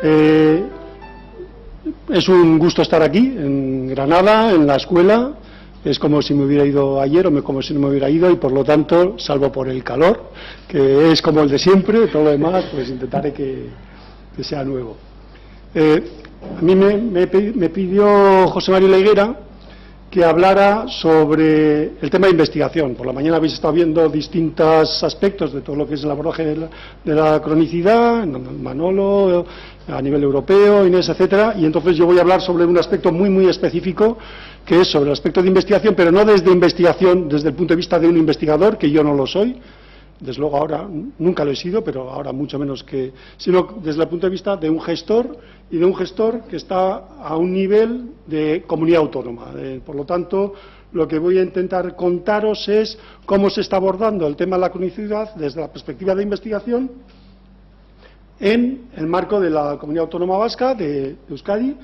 Es un gusto estar aquí, en Granada, en la escuela. Es como si me hubiera ido ayer o como si no me hubiera ido, y por lo tanto, salvo por el calor, que es como el de siempre, todo lo demás, pues intentaré que sea nuevo. A mí me pidió José María Higuera que hablara sobre el tema de investigación. Por la mañana habéis estado viendo distintos aspectos de todo lo que es el abordaje de la cronicidad, Manolo, a nivel europeo, Inés, etcétera, y entonces yo voy a hablar sobre un aspecto muy específico, que es sobre el aspecto de investigación, pero no desde investigación desde el punto de vista de un investigador, que yo no lo soy, desde luego ahora nunca lo he sido, pero ahora mucho menos que, sino desde el punto de vista de un gestor, y de un gestor que está a un nivel de comunidad autónoma. Por lo tanto, lo que voy a intentar contaros es cómo se está abordando el tema de la cronicidad desde la perspectiva de investigación en el marco de la comunidad autónoma vasca, de Euskadi,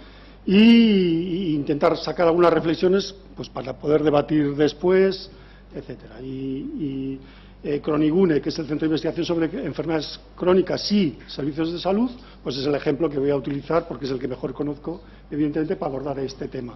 y intentar sacar algunas reflexiones pues para poder debatir después, etcétera. Cronigune, que es el Centro de Investigación sobre Enfermedades Crónicas y Servicios de Salud, pues es el ejemplo que voy a utilizar porque es el que mejor conozco, evidentemente, para abordar este tema.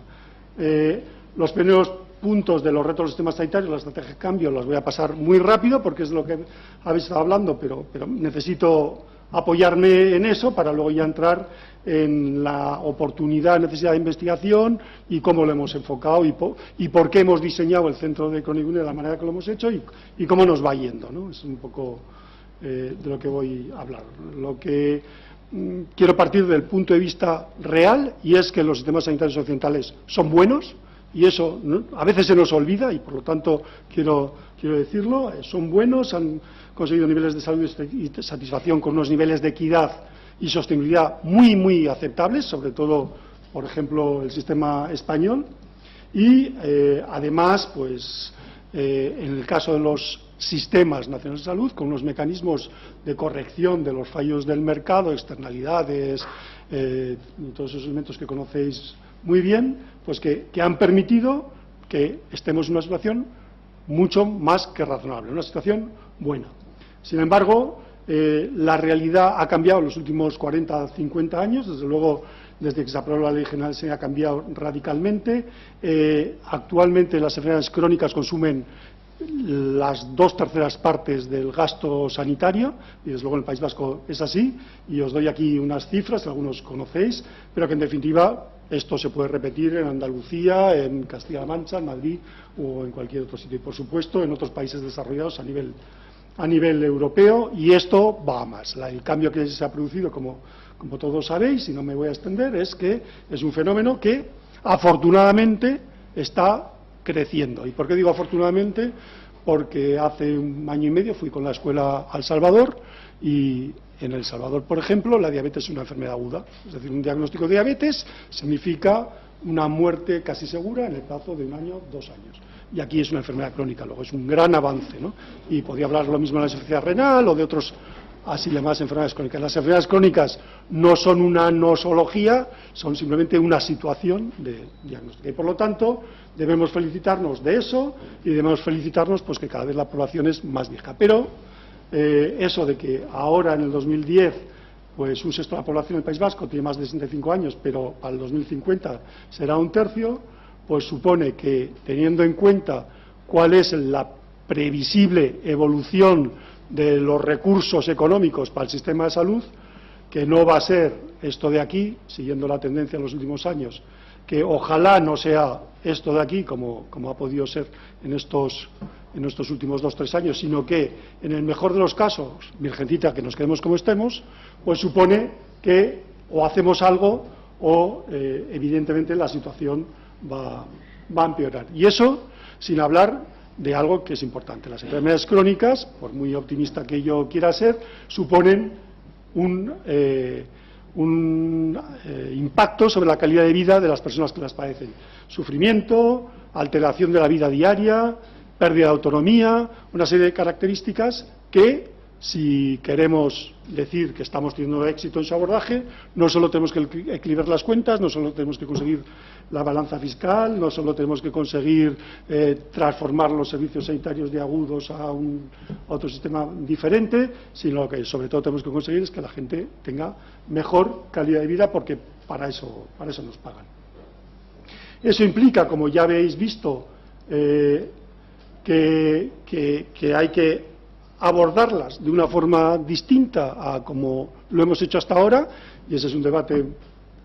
Los primeros puntos de los retos del sistema sanitario, la estrategia de cambio, los voy a pasar muy rápido porque es de lo que habéis estado hablando, pero necesito apoyarme en eso para luego ya entrar en la oportunidad, necesidad de investigación y cómo lo hemos enfocado y por qué hemos diseñado el centro de Cronigune de la manera que lo hemos hecho y cómo nos va yendo, ¿no? Es un poco de lo que voy a hablar. Lo que quiero partir del punto de vista real, y es que los sistemas sanitarios occidentales son buenos, y eso, ¿no?, a veces se nos olvida, y por lo tanto quiero decirlo, son buenos, han conseguido niveles de salud y satisfacción con unos niveles de equidad y sostenibilidad muy aceptables, sobre todo, por ejemplo, el sistema español, y además, pues, en el caso de los sistemas nacionales de salud, con unos mecanismos de corrección de los fallos del mercado, externalidades, todos esos elementos que conocéis muy bien, pues que han permitido que estemos en una situación mucho más que razonable, una situación buena. Sin embargo, la realidad ha cambiado en los últimos 40 o 50 años, desde luego desde que se aprobó la Ley General se ha cambiado radicalmente. Actualmente las enfermedades crónicas consumen las 2/3 partes del gasto sanitario, y desde luego en el País Vasco es así, y os doy aquí unas cifras que algunos conocéis, pero que en definitiva esto se puede repetir en Andalucía, en Castilla-La Mancha, en Madrid o en cualquier otro sitio, y por supuesto en otros países desarrollados a nivel europeo, y esto va a más. El cambio que se ha producido, como todos sabéis, y no me voy a extender, es que es un fenómeno que afortunadamente está creciendo. ¿Y por qué digo afortunadamente? Porque hace un año y medio fui con la escuela a El Salvador, y en El Salvador, por ejemplo, la diabetes es una enfermedad aguda. Es decir, un diagnóstico de diabetes significa una muerte casi segura en el plazo de 1 año, 2 años. Y aquí es una enfermedad crónica, luego es un gran avance, ¿no? Y podría hablar lo mismo de la insuficiencia renal o de otros así llamadas enfermedades crónicas. Las enfermedades crónicas no son una nosología, son simplemente una situación de diagnóstico. Y por lo tanto, debemos felicitarnos de eso y debemos felicitarnos pues que cada vez la población es más vieja. Pero eso de que ahora en el 2010 pues un sexto de la población del País Vasco tiene más de 65 años, pero para el 2050 será 1/3, pues supone que, teniendo en cuenta cuál es la previsible evolución de los recursos económicos para el sistema de salud, que no va a ser esto de aquí, siguiendo la tendencia en los últimos años, que ojalá no sea esto de aquí, como ha podido ser en estos últimos 2 o 3 años, sino que, en el mejor de los casos, virgencita, que nos quedemos como estemos, pues supone que o hacemos algo o, evidentemente, la situación va a empeorar. Y eso, sin hablar de algo que es importante. Las enfermedades crónicas, por muy optimista que yo quiera ser, suponen un impacto sobre la calidad de vida de las personas que las padecen. Sufrimiento, alteración de la vida diaria, pérdida de autonomía, una serie de características que si queremos decir que estamos teniendo éxito en su abordaje, no solo tenemos que equilibrar las cuentas, no solo tenemos que conseguir la balanza fiscal, no solo tenemos que conseguir transformar los servicios sanitarios de agudos a otro sistema diferente, sino que sobre todo tenemos que conseguir es que la gente tenga mejor calidad de vida, porque para eso nos pagan. Eso implica, como ya habéis visto, que hay que abordarlas de una forma distinta a como lo hemos hecho hasta ahora, y ese es un debate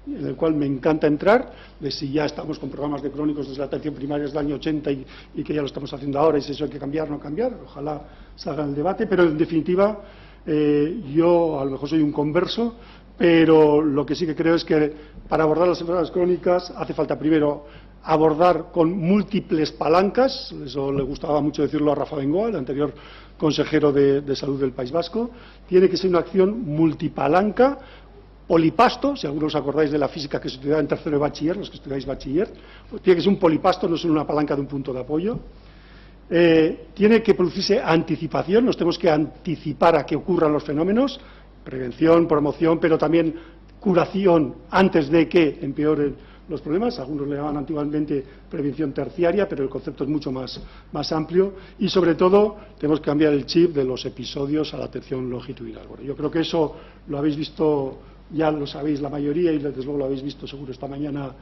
en el cual me encanta entrar, de si ya estamos con programas de crónicos desde la atención primaria desde el año 80 y que ya lo estamos haciendo ahora, y si eso hay que cambiar o no cambiar, ojalá salga el debate, pero en definitiva yo a lo mejor soy un converso, pero lo que sí que creo es que para abordar las enfermedades crónicas hace falta primero abordar con múltiples palancas, eso le gustaba mucho decirlo a Rafa Bengoa, el anterior consejero de Salud del País Vasco. Tiene que ser una acción multipalanca, polipasto, si algunos os acordáis de la física que se estudiaba en tercero de bachiller, los que estudiáis bachiller, tiene que ser un polipasto, no solo una palanca de un punto de apoyo. Tiene que producirse anticipación, nos tenemos que anticipar a que ocurran los fenómenos, prevención, promoción, pero también curación antes de que empeoren los problemas. Algunos le llamaban antiguamente prevención terciaria, pero el concepto es mucho más amplio, y sobre todo tenemos que cambiar el chip de los episodios a la atención longitudinal. Bueno, yo creo que eso lo habéis visto, ya lo sabéis la mayoría, y desde luego lo habéis visto seguro esta mañana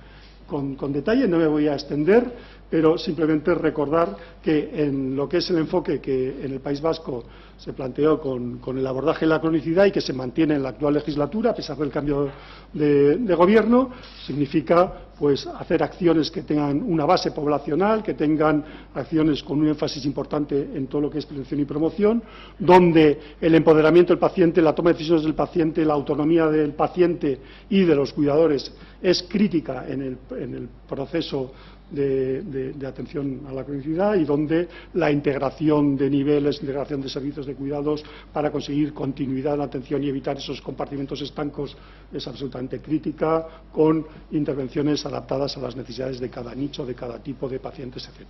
con detalle, no me voy a extender, pero simplemente recordar que en lo que es el enfoque que en el País Vasco se planteó con el abordaje de la cronicidad y que se mantiene en la actual legislatura, a pesar del cambio de gobierno, significa pues hacer acciones que tengan una base poblacional, que tengan acciones con un énfasis importante en todo lo que es prevención y promoción, donde el empoderamiento del paciente, la toma de decisiones del paciente, la autonomía del paciente y de los cuidadores es crítica en el proceso de atención a la cronicidad, y donde la integración de niveles, integración de servicios de cuidados para conseguir continuidad en la atención y evitar esos compartimentos estancos es absolutamente crítica, con intervenciones adaptadas a las necesidades de cada nicho, de cada tipo de pacientes, etc.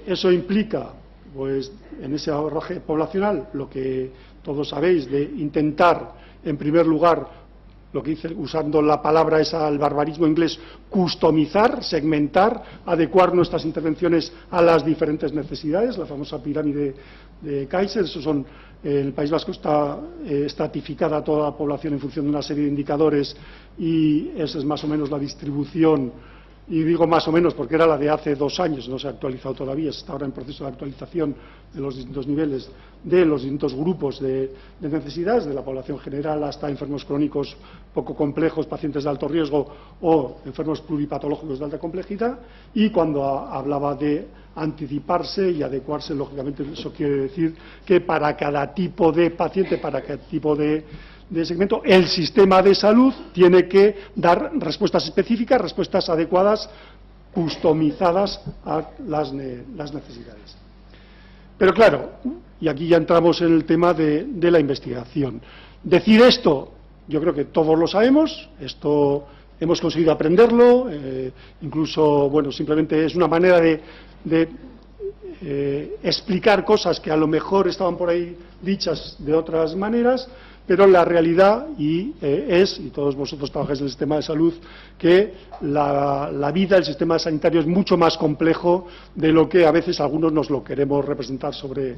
Eso implica, pues, en ese abordaje poblacional, lo que todos sabéis, de intentar, en primer lugar, lo que dice, usando la palabra esa, el barbarismo inglés, customizar, segmentar, adecuar nuestras intervenciones a las diferentes necesidades, la famosa pirámide de Kaiser. En el País Vasco está estratificada toda la población en función de una serie de indicadores, y esa es más o menos la distribución, y digo más o menos porque era la de hace 2 años, no se ha actualizado todavía, está ahora en proceso de actualización de los distintos niveles, de los distintos grupos de necesidades, de la población general hasta enfermos crónicos poco complejos, pacientes de alto riesgo o enfermos pluripatológicos de alta complejidad. Y cuando hablaba de anticiparse y adecuarse, lógicamente eso quiere decir que para cada tipo de paciente, para cada tipo de segmento, el sistema de salud tiene que dar respuestas específicas, respuestas adecuadas, customizadas a las necesidades. Pero claro, y aquí ya entramos en el tema de la investigación. Decir esto, yo creo que todos lo sabemos, esto hemos conseguido aprenderlo, incluso, bueno, simplemente es una manera de explicar cosas que a lo mejor estaban por ahí dichas de otras maneras, pero la realidad y todos vosotros trabajáis en el sistema de salud, que la vida del sistema sanitario es mucho más complejo de lo que a veces algunos nos lo queremos representar sobre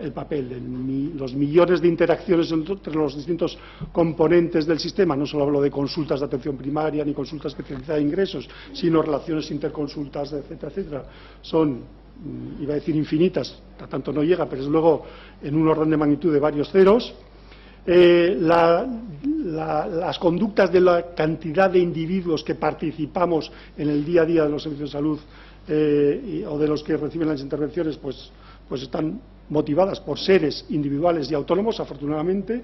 el papel. Los millones de interacciones entre los distintos componentes del sistema, no solo hablo de consultas de atención primaria ni consultas especializadas de ingresos, sino relaciones interconsultas, etcétera, etcétera, son, iba a decir infinitas, a tanto no llega, pero es luego en un orden de magnitud de varios ceros. Las conductas de la cantidad de individuos que participamos en el día a día de los servicios de salud o de los que reciben las intervenciones, pues están motivadas por seres individuales y autónomos, afortunadamente.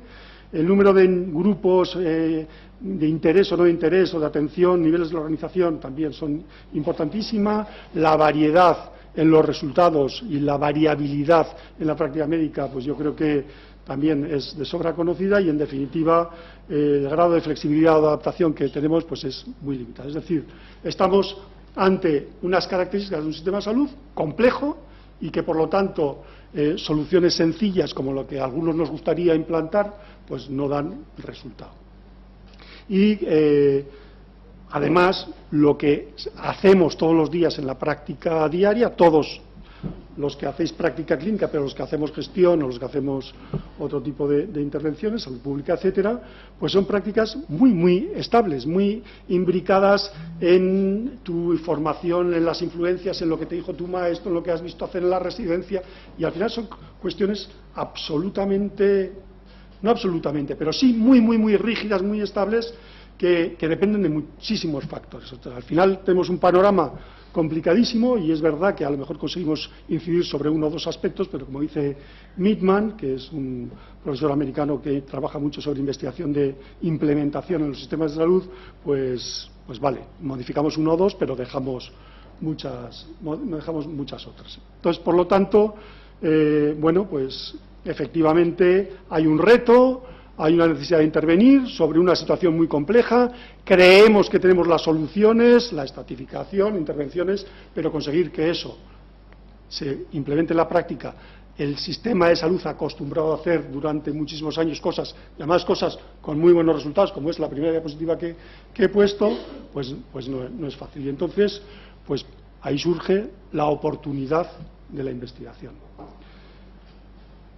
El número de grupos de interés o no de interés, o de atención, niveles de la organización también son importantísimas. La variedad en los resultados y la variabilidad en la práctica médica, pues yo creo que también es de sobra conocida, y en definitiva el grado de flexibilidad o de adaptación que tenemos pues es muy limitado. Es decir, estamos ante unas características de un sistema de salud complejo y que, por lo tanto, soluciones sencillas, como lo que a algunos nos gustaría implantar, pues no dan resultado. Y, además, lo que hacemos todos los días en la práctica diaria, todos los que hacéis práctica clínica, pero los que hacemos gestión o los que hacemos otro tipo de intervenciones, salud pública, etcétera, pues son prácticas muy estables, muy imbricadas en tu formación, en las influencias, en lo que te dijo tu maestro, en lo que has visto hacer en la residencia, y al final son cuestiones absolutamente, no absolutamente, pero sí muy rígidas, muy estables, que dependen de muchísimos factores. Entonces, al final tenemos un panorama complicadísimo, y es verdad que a lo mejor conseguimos incidir sobre uno o dos aspectos, pero como dice Mitman, que es un profesor americano que trabaja mucho sobre investigación de implementación en los sistemas de salud, pues vale, modificamos uno o dos, pero dejamos muchas otras. Entonces, por lo tanto, bueno, pues efectivamente hay un reto, hay una necesidad de intervenir sobre una situación muy compleja. Creemos que tenemos las soluciones, la estratificación, intervenciones, pero conseguir que eso se implemente en la práctica. El sistema de salud ha acostumbrado a hacer durante muchísimos años cosas, y además cosas con muy buenos resultados, como es la primera diapositiva que he puesto, pues no es fácil. Y entonces, pues ahí surge la oportunidad de la investigación.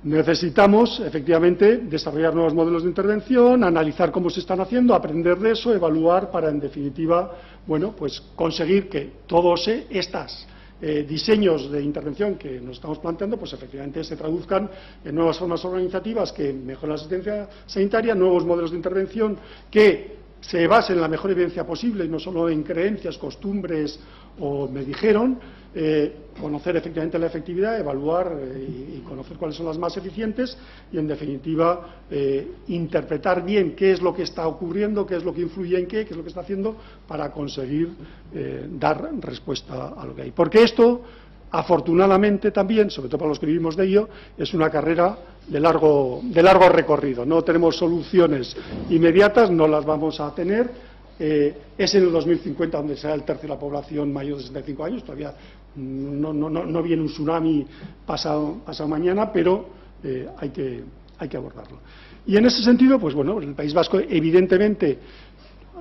Necesitamos, efectivamente, desarrollar nuevos modelos de intervención, analizar cómo se están haciendo, aprender de eso, evaluar para, en definitiva, bueno, pues conseguir que todos estos diseños de intervención que nos estamos planteando, pues efectivamente se traduzcan en nuevas formas organizativas que mejoren la asistencia sanitaria, nuevos modelos de intervención que se basen en la mejor evidencia posible y no solo en creencias, costumbres o me dijeron, conocer efectivamente la efectividad, evaluar y conocer cuáles son las más eficientes y, en definitiva, interpretar bien qué es lo que está ocurriendo, qué es lo que influye en qué es lo que está haciendo para conseguir dar respuesta a lo que hay. Porque esto, afortunadamente también, sobre todo para los que vivimos de ello, es una carrera de largo recorrido. No tenemos soluciones inmediatas, no las vamos a tener. Es en el 2050 donde será el tercio de la población mayor de 65 años, todavía no viene un tsunami pasado mañana, pero hay que abordarlo. Y en ese sentido, pues bueno, en el País Vasco, evidentemente,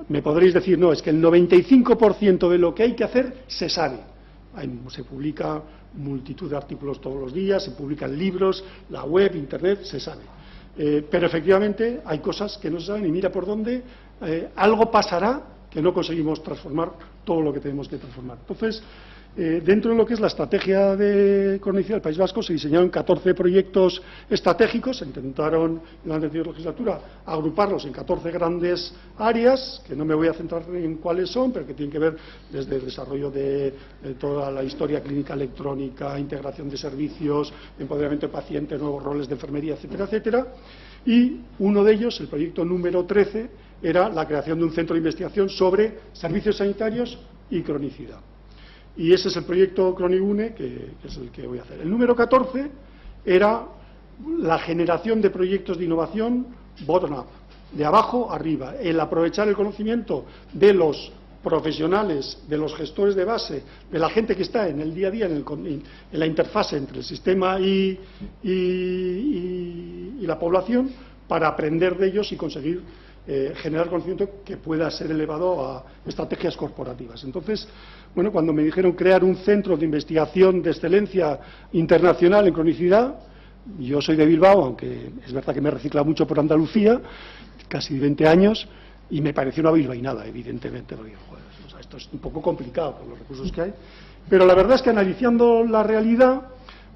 me podréis decir, no, es que el 95% de lo que hay que hacer se sabe. Se publica multitud de artículos todos los días, se publican libros, la web, internet, se sabe. Pero efectivamente hay cosas que no se saben y mira por dónde algo pasará que no conseguimos transformar todo lo que tenemos que transformar. Entonces, dentro de lo que es la estrategia de cronicidad del País Vasco, se diseñaron 14 proyectos estratégicos. Se intentaron en la anterior legislatura agruparlos en 14 grandes áreas, que no me voy a centrar en cuáles son, pero que tienen que ver desde el desarrollo de toda la historia clínica electrónica, integración de servicios, empoderamiento de pacientes, nuevos roles de enfermería, etcétera, etcétera. Y uno de ellos, el proyecto número 13, era la creación de un centro de investigación sobre servicios sanitarios y cronicidad. Y ese es el proyecto Cronigune, que es el que voy a hacer. El número 14 era la generación de proyectos de innovación bottom-up, de abajo arriba, el aprovechar el conocimiento de los profesionales, de los gestores de base, de la gente que está en el día a día, en la interfase entre el sistema y la población, para aprender de ellos y conseguir generar conocimiento que pueda ser elevado a estrategias corporativas. Entonces, bueno, cuando me dijeron crear un centro de investigación de excelencia internacional en cronicidad, yo soy de Bilbao, aunque es verdad que me he reciclado mucho por Andalucía, casi 20 años, y me pareció una bilbainada, evidentemente, porque joder, o sea, esto es un poco complicado con los recursos que hay, pero la verdad es que analizando la realidad,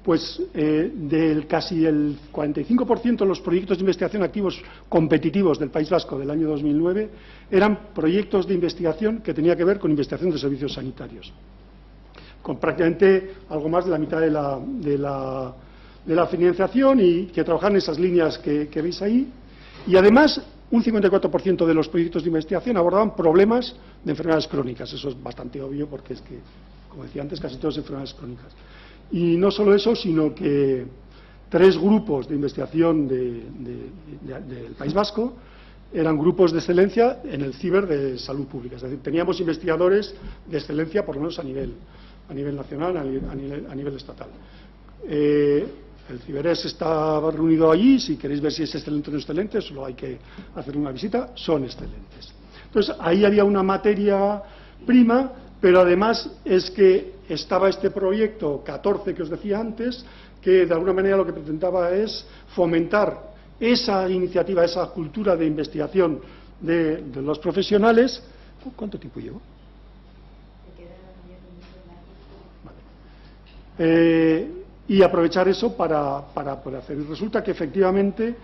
pues del casi el 45% de los proyectos de investigación activos competitivos del País Vasco del año 2009 eran proyectos de investigación que tenía que ver con investigación de servicios sanitarios, con prácticamente algo más de la mitad de la financiación y que trabajan en esas líneas que veis ahí. Y además, un 54% de los proyectos de investigación abordaban problemas de enfermedades crónicas. Eso es bastante obvio porque es que, como decía antes, casi todas enfermedades crónicas. Y no solo eso, sino que 3 grupos de investigación del País Vasco eran grupos de excelencia en el ciber de salud pública. Es decir, teníamos investigadores de excelencia, por lo menos a nivel nacional, a nivel estatal. El Ciberes está reunido allí. Si queréis ver si es excelente o no excelente, solo hay que hacer una visita. Son excelentes. Entonces, ahí había una materia prima, pero además es que estaba este proyecto 14 que os decía antes, que de alguna manera lo que pretendaba es fomentar esa iniciativa, esa cultura de investigación de los profesionales. ¿Cuánto tiempo llevo? Y aprovechar eso para poder hacer. Y resulta que efectivamente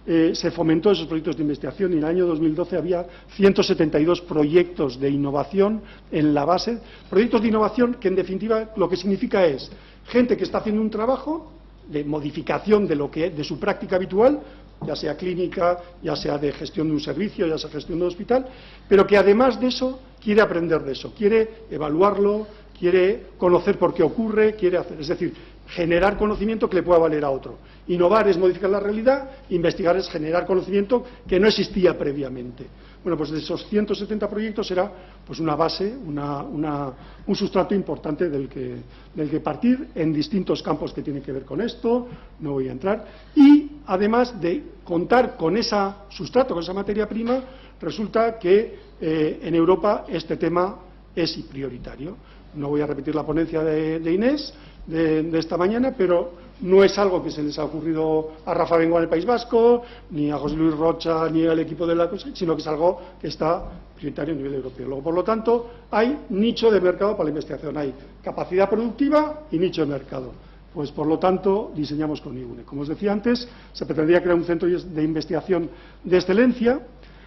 se fomentó esos proyectos de investigación y en el año 2012 había 172 proyectos de innovación en la base. Proyectos de innovación que en definitiva lo que significa es gente que está haciendo un trabajo de modificación de su práctica habitual, ya sea clínica, ya sea de gestión de un servicio, ya sea gestión de un hospital, pero que además de eso quiere aprender de eso, quiere evaluarlo, quiere conocer por qué ocurre, quiere hacer, es decir, generar conocimiento que le pueda valer a otro. Innovar es modificar la realidad, investigar es generar conocimiento que no existía previamente. Bueno, pues de esos 170 proyectos era pues una base, un sustrato importante del que partir en distintos campos que tienen que ver con esto, no voy a entrar. Y además de contar con ese sustrato, con esa materia prima, resulta que en Europa este tema es prioritario. No voy a repetir la ponencia de Inés de esta mañana, pero no es algo que se les ha ocurrido a Rafa Bengoa en el País Vasco, ni a José Luis Rocha, ni al equipo de la cosa, sino que es algo que está prioritario a nivel europeo. Luego, por lo tanto, hay nicho de mercado para la investigación, hay capacidad productiva y nicho de mercado. Pues, por lo tanto, diseñamos Cronigune. Como os decía antes, se pretendía crear un centro de investigación de excelencia.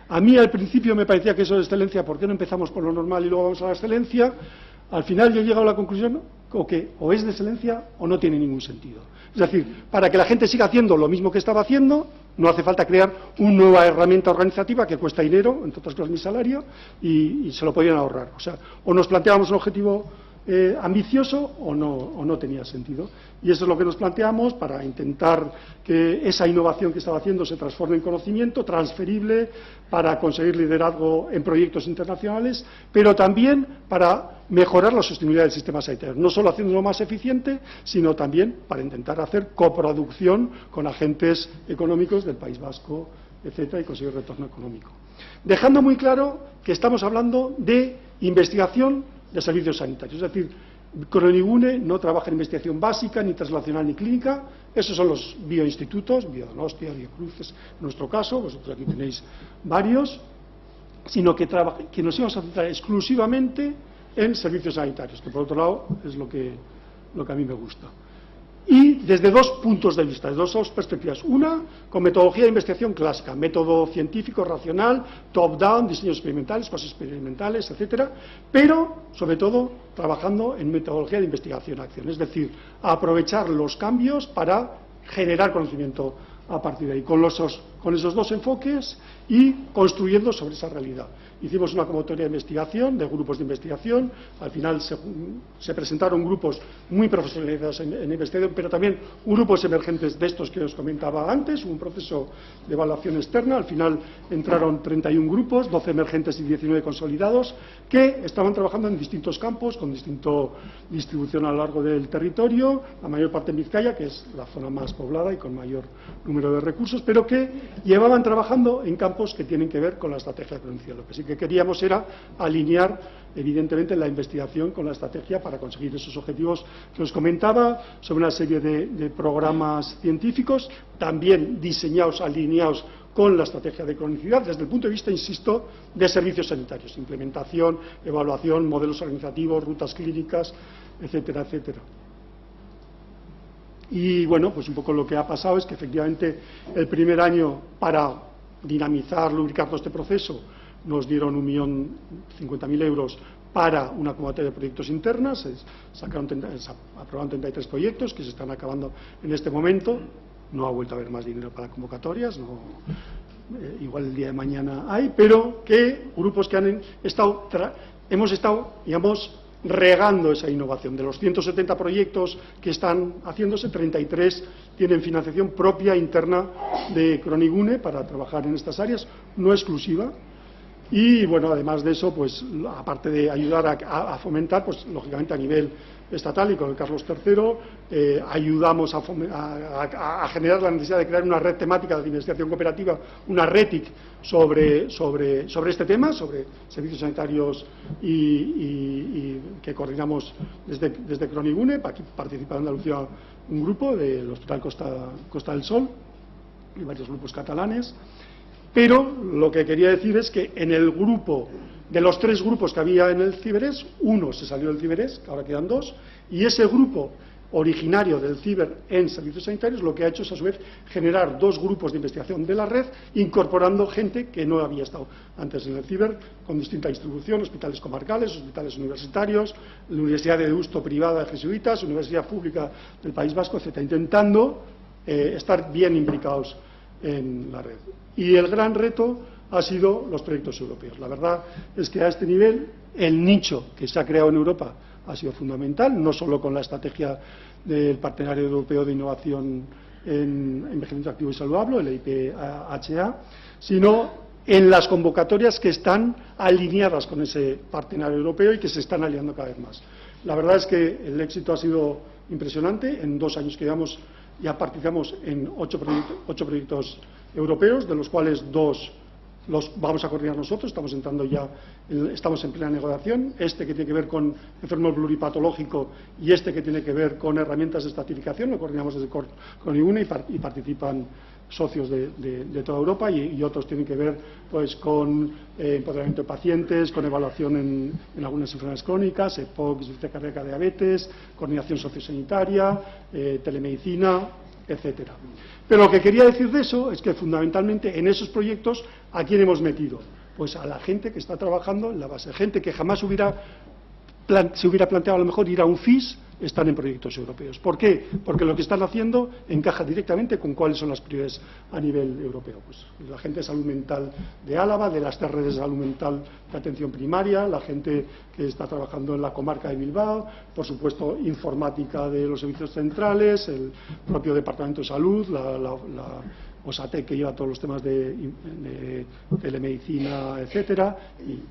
A mí, al principio, me parecía que eso de excelencia, ¿por qué no empezamos por lo normal y luego vamos a la excelencia? Al final yo he llegado a la conclusión que o es de excelencia o no tiene ningún sentido. Es decir, para que la gente siga haciendo lo mismo que estaba haciendo, no hace falta crear una nueva herramienta organizativa que cuesta dinero, entre otras cosas mi salario, y se lo podían ahorrar. O sea, o nos planteábamos un objetivo ambicioso o no tenía sentido. Y eso es lo que nos planteamos para intentar que esa innovación que estaba haciendo se transforme en conocimiento transferible para conseguir liderazgo en proyectos internacionales, pero también para mejorar la sostenibilidad del sistema sanitario, no solo haciéndolo más eficiente, sino también para intentar hacer coproducción con agentes económicos del País Vasco, etcétera, y conseguir retorno económico. Dejando muy claro que estamos hablando de investigación de servicios sanitarios, es decir, Cronigune no trabaja en investigación básica, ni translacional, ni clínica. Esos son los bioinstitutos, Biodonostia, Biocruces, en nuestro caso, vosotros aquí tenéis varios, sino que nos íbamos a centrar exclusivamente en servicios sanitarios, que por otro lado es lo que a mí me gusta. Y desde dos puntos de vista, desde dos perspectivas. Una, con metodología de investigación clásica, método científico, racional, top-down, diseños experimentales, cosas experimentales, etcétera, pero, sobre todo, trabajando en metodología de investigación-acción, es decir, aprovechar los cambios para generar conocimiento a partir de ahí, con esos dos enfoques y construyendo sobre esa realidad. Hicimos una convocatoria de investigación, de grupos de investigación, al final se presentaron grupos muy profesionalizados en investigación, pero también grupos emergentes de estos que os comentaba antes, un proceso de evaluación externa, al final entraron 31 grupos, 12 emergentes y 19 consolidados, que estaban trabajando en distintos campos, con distinta distribución a lo largo del territorio, la mayor parte en Vizcaya, que es la zona más poblada y con mayor número de recursos, pero que llevaban trabajando en campos que tienen que ver con la estrategia de prevención. Lo que sí que queríamos era alinear, evidentemente, la investigación con la estrategia para conseguir esos objetivos que os comentaba, sobre una serie de programas científicos, también diseñados, alineados con la estrategia de cronicidad, desde el punto de vista, insisto, de servicios sanitarios, implementación, evaluación, modelos organizativos, rutas clínicas, etcétera, etcétera. Y bueno, pues un poco lo que ha pasado es que efectivamente el primer año, para dinamizar, lubricar todo este proceso, nos dieron 1.050.000 euros para una convocatoria de proyectos internas, se aprobaron 33 proyectos que se están acabando en este momento. No ha vuelto a haber más dinero para convocatorias, igual el día de mañana hay, pero que grupos que hemos estado, digamos, regando esa innovación. De los 170 proyectos que están haciéndose, 33 tienen financiación propia interna de Cronigune para trabajar en estas áreas, no exclusiva. Y, bueno, además de eso, pues aparte de ayudar a fomentar, pues lógicamente a nivel estatal y con el Carlos III, ayudamos a generar la necesidad de crear una red temática de investigación cooperativa, una RETIC sobre este tema, sobre servicios sanitarios y que coordinamos desde Cronigune. Aquí participa en Andalucía un grupo del Hospital Costa del Sol y varios grupos catalanes. Pero lo que quería decir es que en el grupo, de los 3 grupos que había en el Ciberes, uno se salió del Ciberes, ahora quedan 2, y ese grupo originario del Ciber en servicios sanitarios lo que ha hecho es, a su vez, generar 2 grupos de investigación de la red, incorporando gente que no había estado antes en el Ciber, con distinta distribución, hospitales comarcales, hospitales universitarios, la Universidad de Deusto privada de jesuitas, Universidad Pública del País Vasco, etc., intentando estar bien implicados en la red. Y el gran reto ha sido los proyectos europeos. La verdad es que a este nivel el nicho que se ha creado en Europa ha sido fundamental, no solo con la estrategia del Partenariado Europeo de Innovación en Envejecimiento Activo y Saludable, el EIPHA, sino en las convocatorias que están alineadas con ese partenario europeo y que se están aliando cada vez más. La verdad es que el éxito ha sido impresionante. En 2 años que llevamos ya participamos en 8 proyectos europeos, de los cuales 2 los vamos a coordinar nosotros. Estamos en plena negociación. Este que tiene que ver con enfermo pluripatológico y este que tiene que ver con herramientas de estratificación lo coordinamos desde Cronigune y participan socios de toda Europa, y otros tienen que ver pues con empoderamiento de pacientes, con evaluación en algunas enfermedades crónicas, EPOC, insuficiencia cardíaca, diabetes, coordinación sociosanitaria, telemedicina, etcétera. Pero lo que quería decir de eso es que fundamentalmente en esos proyectos, ¿a quién hemos metido? Pues a la gente que está trabajando en la base, gente que jamás se hubiera planteado a lo mejor ir a un FIS, están en proyectos europeos. ¿Por qué? Porque lo que están haciendo encaja directamente con cuáles son las prioridades a nivel europeo. Pues la gente de salud mental de Álava, de las redes de salud mental de atención primaria, la gente que está trabajando en la comarca de Bilbao, por supuesto informática de los servicios centrales, el propio Departamento de Salud, la OSATEC, que lleva todos los temas de telemedicina, etcétera,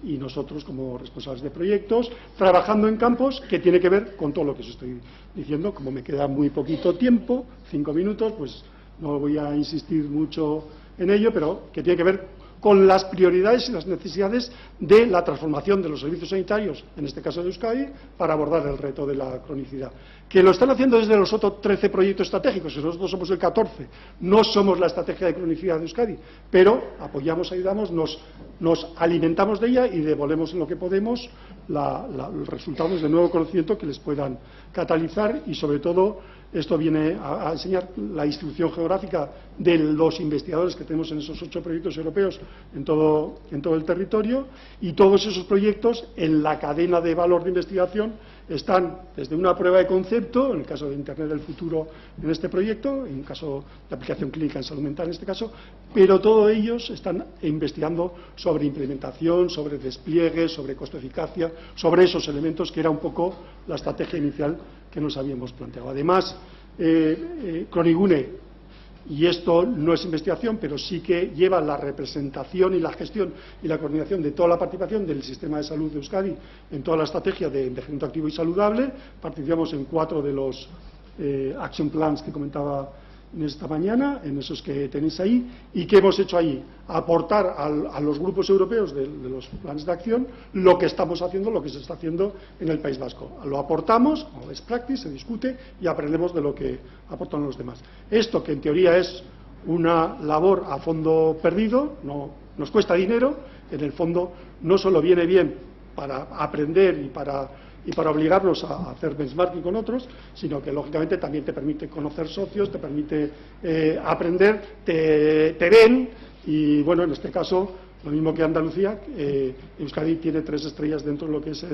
y nosotros como responsables de proyectos, trabajando en campos que tiene que ver con todo lo que os estoy diciendo. Como me queda muy poquito tiempo, 5 minutos, pues no voy a insistir mucho en ello, pero que tiene que ver con las prioridades y las necesidades de la transformación de los servicios sanitarios, en este caso de Euskadi, para abordar el reto de la cronicidad. Que lo están haciendo desde los otros 13 proyectos estratégicos, y nosotros somos el 14, no somos la estrategia de cronicidad de Euskadi, pero apoyamos, ayudamos, nos alimentamos de ella y devolvemos en lo que podemos los resultados de nuevo conocimiento que les puedan catalizar, y sobre todo esto viene a enseñar la distribución geográfica de los investigadores que tenemos en esos 8 proyectos europeos en todo el territorio, y todos esos proyectos en la cadena de valor de investigación están desde una prueba de concepto, en el caso de Internet del Futuro en este proyecto, en el caso de aplicación clínica en salud mental en este caso, pero todos ellos están investigando sobre implementación, sobre despliegue, sobre costo-eficacia, sobre esos elementos que era un poco la estrategia inicial que nos habíamos planteado. Además, Cronigune, y esto no es investigación, pero sí que lleva la representación y la gestión y la coordinación de toda la participación del sistema de salud de Euskadi en toda la estrategia de envejecimiento activo y saludable. Participamos en 4 de los action plans que comentaba esta mañana, en esos que tenéis ahí. ¿Y qué hemos hecho ahí? Aportar a los grupos europeos de los planes de acción lo que estamos haciendo, lo que se está haciendo en el País Vasco. Lo aportamos, como best practice, se discute y aprendemos de lo que aportan los demás. Esto, que en teoría es una labor a fondo perdido, no nos cuesta dinero, en el fondo no solo viene bien para aprender y para obligarnos a hacer benchmarking con otros, sino que lógicamente también te permite conocer socios, te permite aprender, te ven, y bueno, en este caso, lo mismo que Andalucía, Euskadi tiene 3 estrellas dentro de lo que es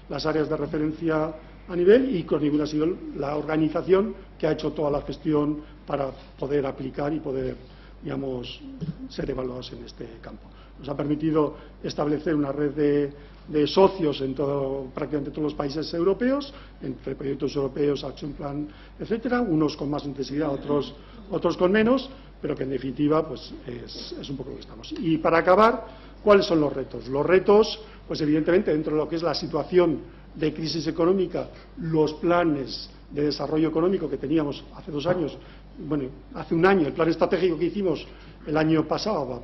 las áreas de referencia a nivel, y Cronigune ha sido la organización que ha hecho toda la gestión para poder aplicar y poder, digamos, ser evaluados en este campo. Nos ha permitido establecer una red de socios en prácticamente todos los países europeos, entre proyectos europeos, Action Plan, etcétera, unos con más intensidad, otros con menos, pero que en definitiva pues es un poco lo que estamos. Y para acabar, ¿Cuáles son los retos? Los retos, pues evidentemente, dentro de lo que es la situación de crisis económica, los planes de desarrollo económico que teníamos hace 2 años, bueno, hace un año, el plan estratégico que hicimos el año pasado,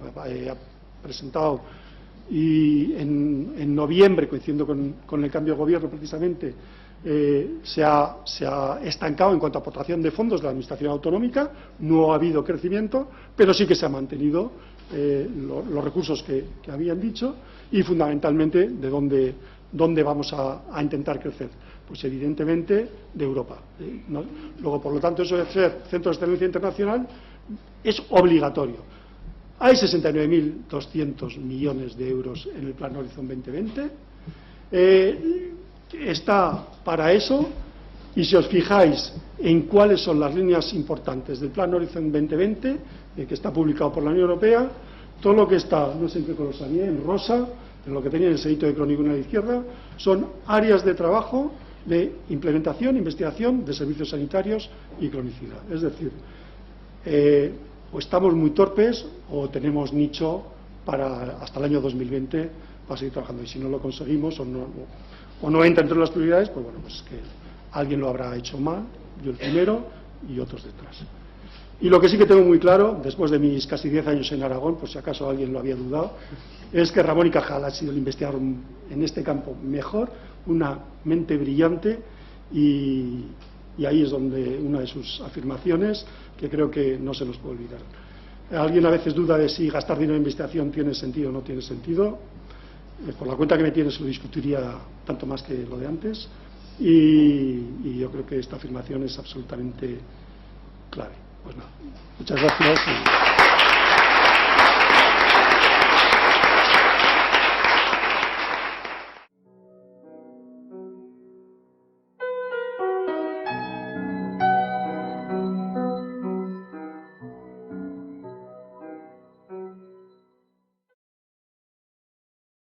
presentado y en noviembre, coincidiendo con el cambio de gobierno precisamente, se ha estancado en cuanto a aportación de fondos de la Administración autonómica, no ha habido crecimiento, pero sí que se han mantenido los recursos que habían dicho y fundamentalmente de dónde vamos a intentar crecer. Pues evidentemente de Europa. ¿No? Luego, por lo tanto, eso de ser centro de excelencia internacional es obligatorio. Hay 69.200 millones de euros en el Plan Horizon 2020. Está para eso, y si os fijáis en cuáles son las líneas importantes del Plan Horizon 2020, que está publicado por la Unión Europea, todo lo que está, no sé en qué color salía, en rosa, en lo que tenía en el sellito de crónico a la izquierda, son áreas de trabajo de implementación, investigación de servicios sanitarios y cronicidad. Es decir, o estamos muy torpes o tenemos nicho para hasta el año 2020 para seguir trabajando. Y si no lo conseguimos o no entra entre las prioridades, pues bueno, pues que alguien lo habrá hecho mal, yo el primero y otros detrás. Y lo que sí que tengo muy claro, después de mis casi 10 años en Aragón, por si acaso alguien lo había dudado, es que Ramón y Cajal ha sido el investigador en este campo mejor, una mente brillante, y ahí es donde una de sus afirmaciones, que creo que no se nos puede olvidar. Alguien a veces duda de si gastar dinero en investigación tiene sentido o no tiene sentido. Por la cuenta que me tiene se lo discutiría tanto más que lo de antes, y yo creo que esta afirmación es absolutamente clave. Pues nada, muchas gracias.